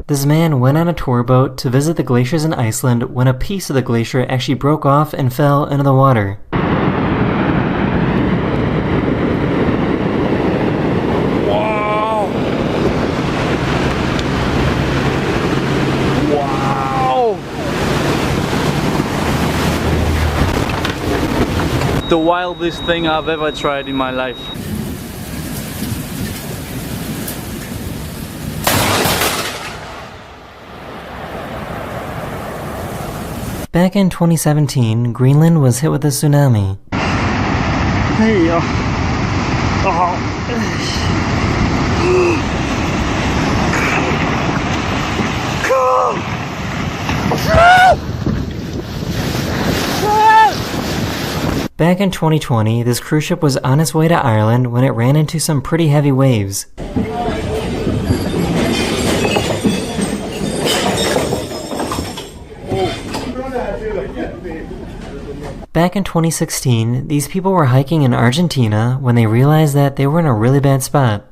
This man went on a tour boat to visit the glaciers in Iceland when a piece of the glacier actually broke off and fell into the water. Wow! Wow! The wildest thing I've ever tried in my life. Back in 2017, Greenland was hit with a tsunami. Hey, Back in 2020, this cruise ship was on its way to Ireland when it ran into some pretty heavy waves. Back in 2016, these people were hiking in Argentina when they realized that they were in a really bad spot.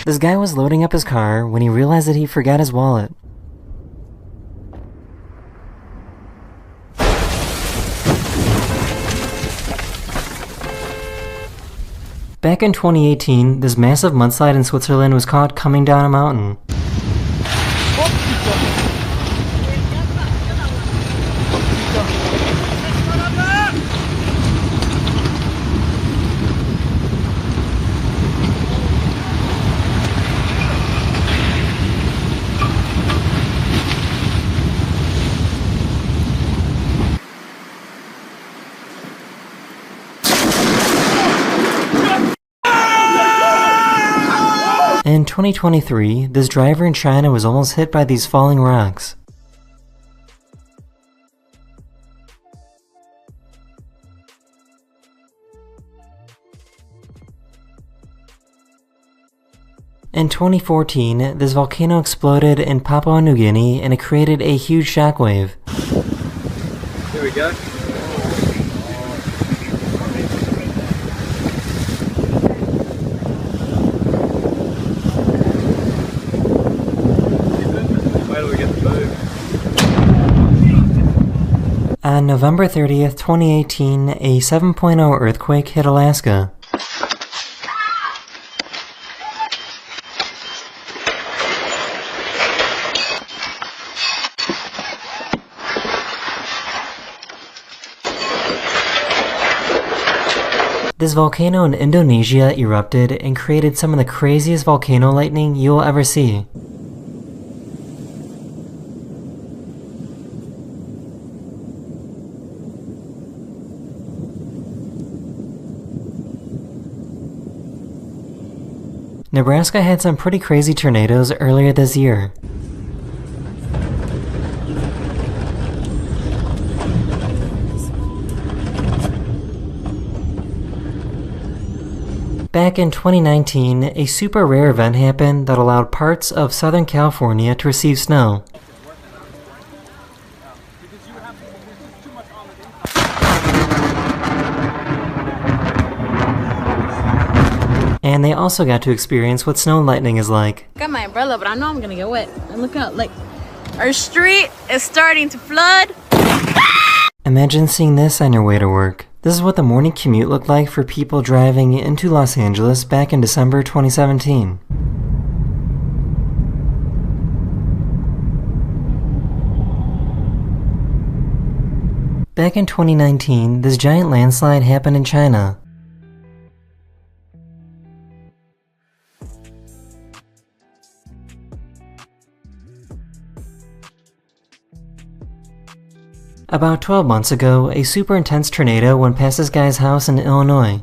This guy was loading up his car when he realized that he forgot his wallet. Back in 2018, this massive mudslide in Switzerland was caught coming down a mountain. In 2023, this driver in China was almost hit by these falling rocks. In 2014, this volcano exploded in Papua New Guinea and it created a huge shockwave. Here we go. On November 30th, 2018, a 7.0 earthquake hit Alaska. This volcano in Indonesia erupted and created some of the craziest volcano lightning you will ever see. Nebraska had some pretty crazy tornadoes earlier this year. Back in 2019, a super rare event happened that allowed parts of Southern California to receive snow. And they also got to experience what snow lightning is like. Got my umbrella, but I know I'm gonna get wet. And look out, like, our street is starting to flood. Imagine seeing this on your way to work. This is what the morning commute looked like for people driving into Los Angeles back in December 2017. Back in 2019, this giant landslide happened in China. About 12 months ago, a super intense tornado went past this guy's house in Illinois.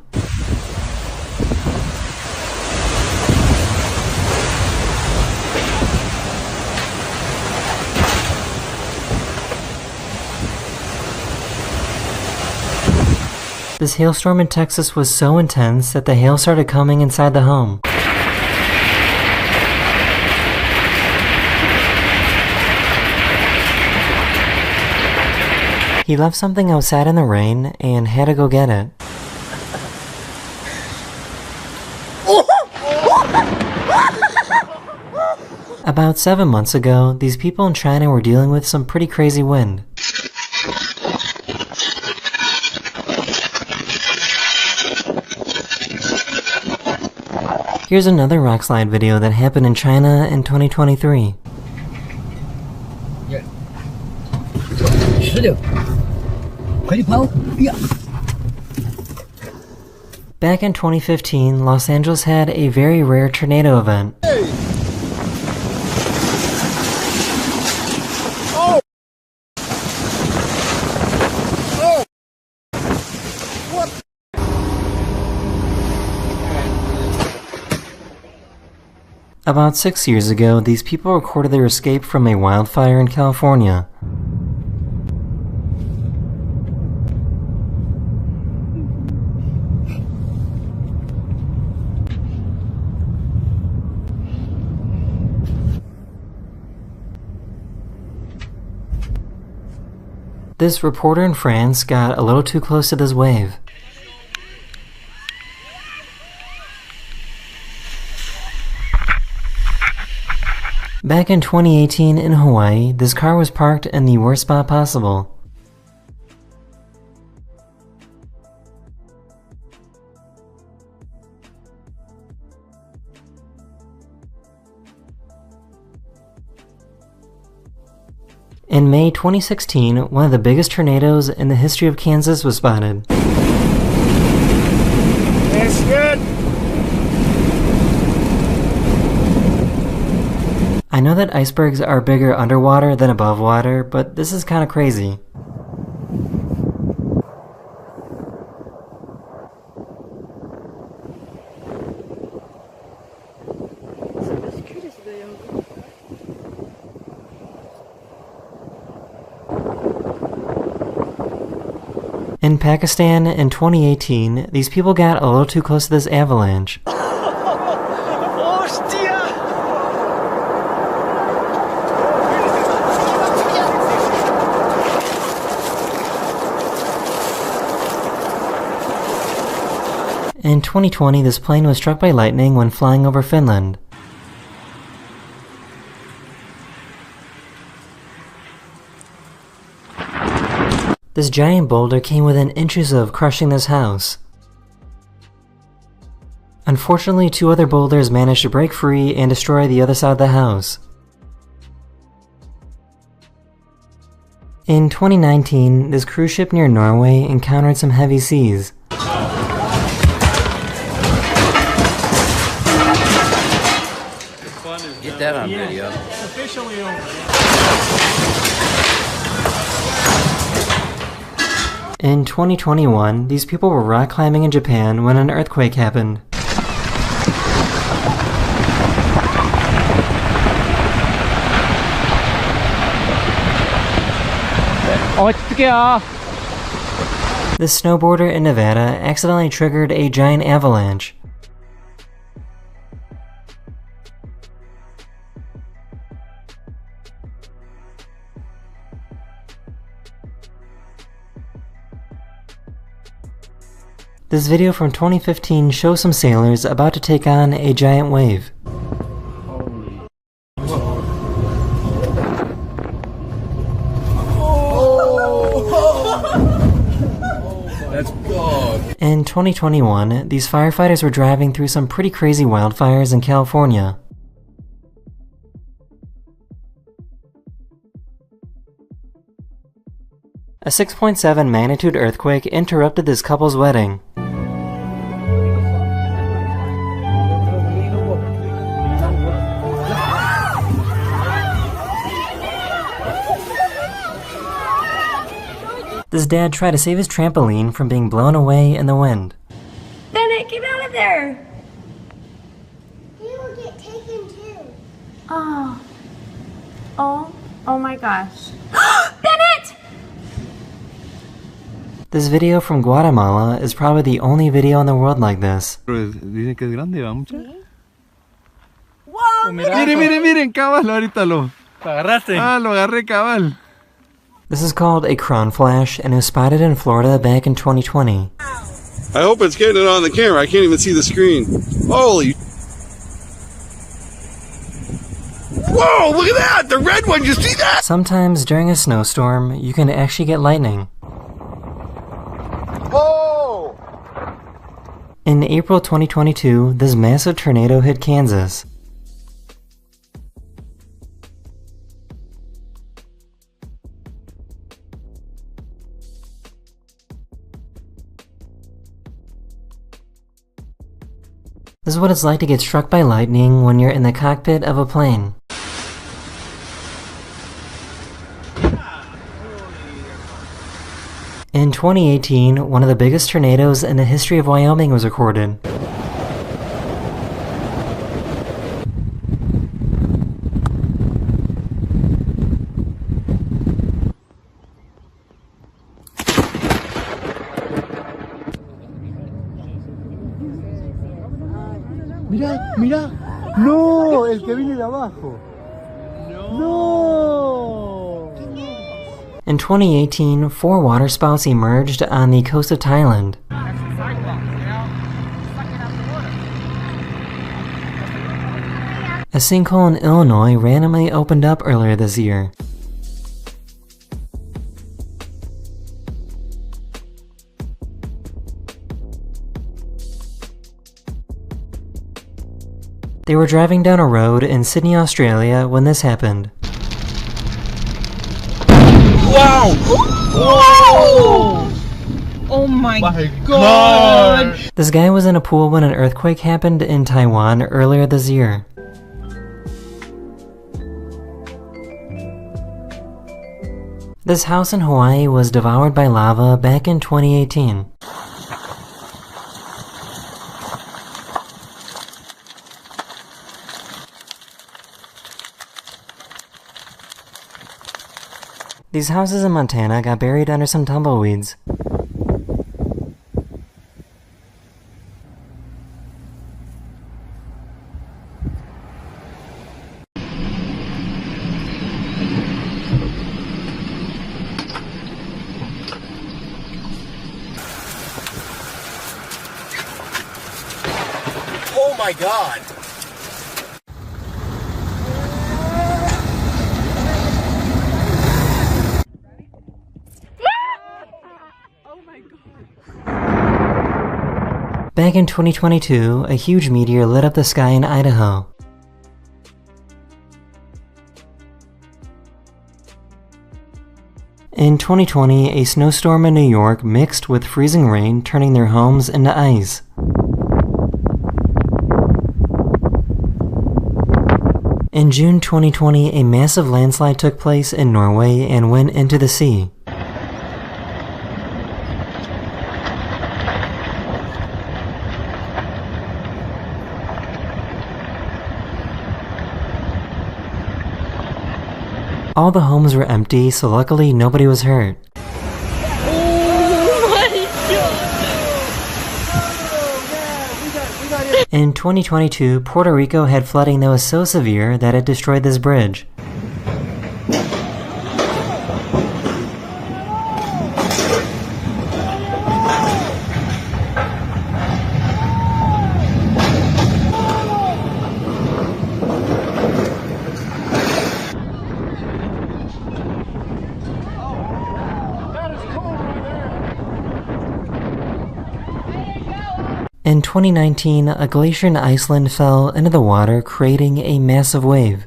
This hailstorm in Texas was so intense that the hail started coming inside the home. He left something outside in the rain and had to go get it. About 7 months ago, these people in China were dealing with some pretty crazy wind. Here's another rockslide video that happened in China in 2023. Back in 2015, Los Angeles had a very rare tornado event. About 6 years ago, these people recorded their escape from a wildfire in California. This reporter in France got a little too close to this wave. Back in 2018 in Hawaii, this car was parked in the worst spot possible. In May 2016, one of the biggest tornadoes in the history of Kansas was spotted. That's good. I know that icebergs are bigger underwater than above water, but this is kind of crazy. In Pakistan in 2018, these people got a little too close to this avalanche. In 2020, this plane was struck by lightning when flying over Finland. This giant boulder came within inches of crushing this house. Unfortunately, 2 other boulders managed to break free and destroy the other side of the house. In 2019, this cruise ship near Norway encountered some heavy seas. Get that on video. Officially over. In 2021, these people were rock climbing in Japan when an earthquake happened. This snowboarder in Nevada accidentally triggered a giant avalanche. This video from 2015 shows some sailors about to take on a giant wave. That's God. In 2021, these firefighters were driving through some pretty crazy wildfires in California. A 6.7 magnitude earthquake interrupted this couple's wedding. This dad tried to save his trampoline from being blown away in the wind. Bennett, get out of there! He will get taken too. Oh. Oh my gosh. Bennett! This video from Guatemala is probably the only video in the world like this. Dicen que es grande, ¿va mucha? Whoa! Miren, miren, miren, cabal, ahorita lo ¿Lo agarraste? Ah, lo agarré cabal. This is called a crown flash and it was spotted in Florida back in 2020. I hope it's getting it on the camera. I can't even see the screen. Holy... Whoa, look at that! The red one, you see that? Sometimes during a snowstorm, you can actually get lightning. Oh! In April 2022, this massive tornado hit Kansas. This is what it's like to get struck by lightning when you're in the cockpit of a plane. In 2018, one of the biggest tornadoes in the history of Wyoming was recorded. Mira, mira. No, el que viene de abajo. No. In 2018, 4 waterspouts emerged on the coast of Thailand. A sinkhole in Illinois randomly opened up earlier this year. They were driving down a road in Sydney, Australia when this happened. Wow! Whoa! Oh my god! This guy was in a pool when an earthquake happened in Taiwan earlier this year. This house in Hawaii was devoured by lava back in 2018. These houses in Montana got buried under some tumbleweeds. Oh my god! Back in 2022, a huge meteor lit up the sky in Idaho. In 2020, a snowstorm in New York mixed with freezing rain, turning their homes into ice. In June 2020, a massive landslide took place in Norway and went into the sea. All the homes were empty, so luckily nobody was hurt. Oh my god! In 2022, Puerto Rico had flooding that was so severe that it destroyed this bridge. In 2019, a glacier in Iceland fell into the water, creating a massive wave.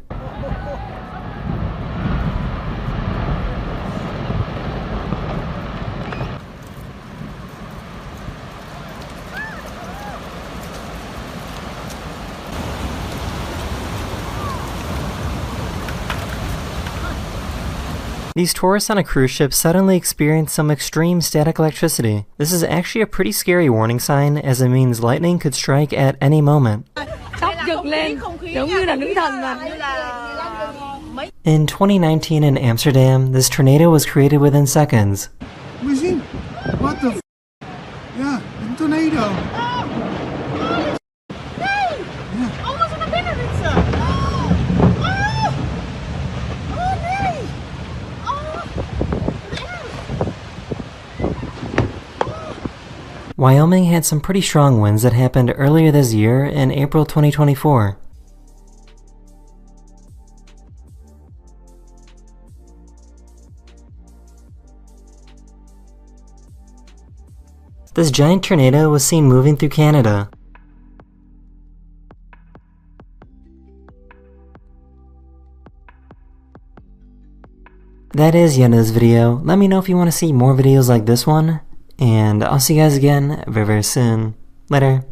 These tourists on a cruise ship suddenly experience some extreme static electricity. This is actually a pretty scary warning sign, as it means lightning could strike at any moment. In 2019 in Amsterdam, this tornado was created within seconds. What the f? Yeah, een tornado. Almost aan de binnenritsen! Oh nee! Oh! Wyoming had some pretty strong winds that happened earlier this year in April 2024. This giant tornado was seen moving through Canada. That is the end of this video. Let me know if you want to see more videos like this one, and I'll see you guys again very, very soon. Later.